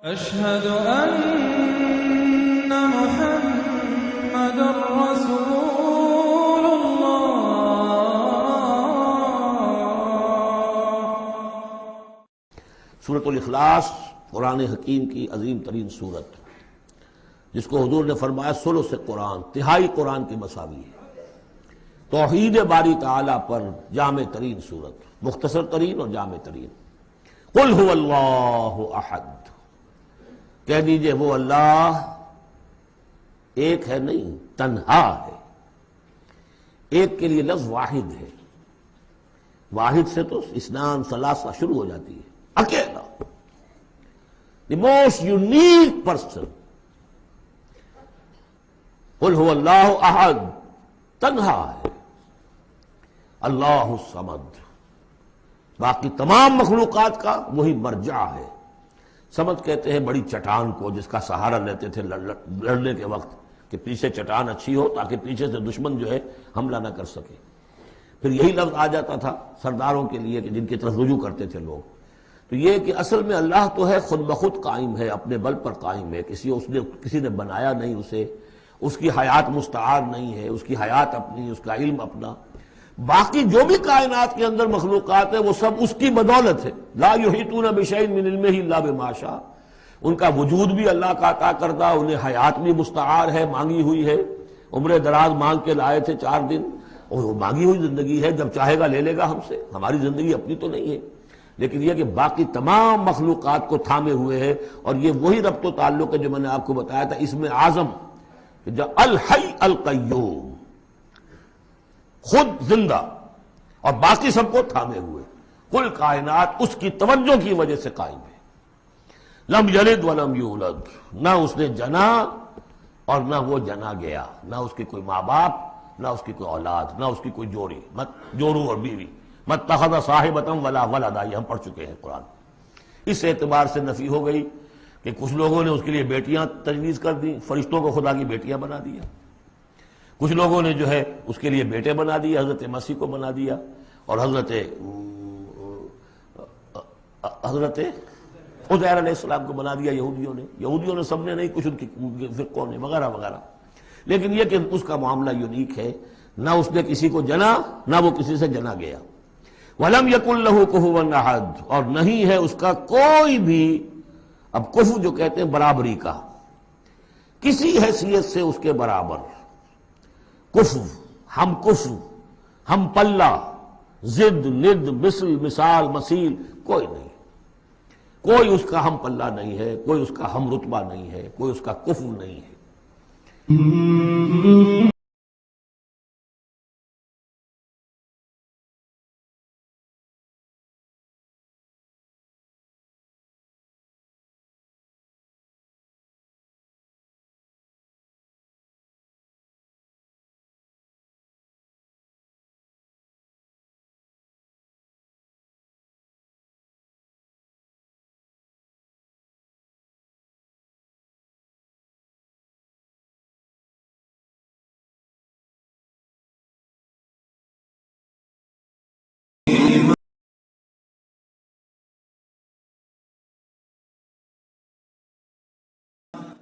अशहदु अन्ना मुहम्मदुर रसूलुल्लाह। सूरतुल इखलास कुरान हकीम की अजीम तरीन सूरत, जिसको हुजूर ने फरमाया सुलुस कुरान, तिहाई कुरान की मसावी है। तौहीद बारी ताला पर जामे तरीन सूरत, मुख्तसर तरीन और जामे तरीन। कुल हुवल्लाहु अहद, कह दीजिए वो अल्लाह एक है नहीं, तन्हा है। एक के लिए लफ्ज वाहिद है, वाहिद से तो इस्नान सलासा शुरू हो जाती है, अकेला, द मोस्ट यूनिक पर्सन। कुल हुवल्लाहु अहद, तन्हा है। अल्लाहु समद, बाकी तमाम मखलूकात का वही मर्जा है। समद कहते हैं बड़ी चट्टान को, जिसका सहारा लेते थे लड़ने के वक्त, कि पीछे चट्टान अच्छी हो ताकि पीछे से दुश्मन जो है हमला ना कर सके। फिर यही लफ्ज आ जाता था सरदारों के लिए कि जिनकी तरफ रुजू करते थे लोग। तो ये कि असल में अल्लाह तो है, खुद ब खुद कायम है, अपने बल पर कायम है, किसी ने बनाया नहीं उसे, उसकी हयात मुस्तआर नहीं है, उसकी हयात अपनी, उसका इल्म अपना। बाकी जो भी कायनात के अंदर मखलूकात है वो सब उसकी बदौलत है। ला युहीतूना बिशैइन मिन इल्मिही इल्ला बिमा शा, उनका वजूद भी अल्लाह का अता करदा, उन्हें हयात भी मुस्तआर है, मांगी हुई है। उम्र दराज मांग के लाए थे 4 दिन, और वो मांगी हुई जिंदगी है, जब चाहेगा ले लेगा हमसे, हमारी जिंदगी अपनी तो नहीं है। लेकिन यह कि बाकी तमाम मखलूकात को थामे हुए है। और ये वही रब्तो ताल्लुक है जो मैंने आपको बताया था, इसमें आजम जो अल हई अल कय्यूम, खुद जिंदा और बाकी सबको थामे हुए। कुल कायनात उसकी तवज्जो की वजह से कायम है। लम यलिद वलम यूलद, ना उसने जना और ना वो जना गया, ना उसके कोई माँ बाप, ना उसकी कोई औलाद, ना उसकी कोई जोड़ी, मत जोरू और बीवी, मत तखज़ साहिबतम वला वलदा, ये हम पढ़ चुके हैं कुरान। इस एतबार से नफी हो गई कि कुछ लोगों ने उसके लिए बेटियां तजवीज कर दी, फरिश्तों को खुदा की बेटियां बना दिया। कुछ लोगों ने जो है उसके लिए बेटे बना दिए, हजरत मसीह को बना दिया, और हजरत उज़ैर अलैहिस्सलाम को बना दिया यहूदियों ने सबने नहीं, कुछ उनकी फिरकों ने, वगैरह वगैरह। लेकिन यह कि उसका मामला यूनिक है, ना उसने किसी को जना, ना वो किसी से जना गया। वलम यकुल लहू कुफुवन अहद, और नहीं है उसका कोई भी, अब कुफु जो कहते हैं बराबरी का, किसी हैसियत से उसके बराबर। कुफु, हम पल्ला, जिद, निद, मिसल, मिसाल, मसील, कोई नहीं। कोई उसका हम पल्ला नहीं है, कोई उसका हम रुतबा नहीं है, कोई उसका कुफु नहीं है।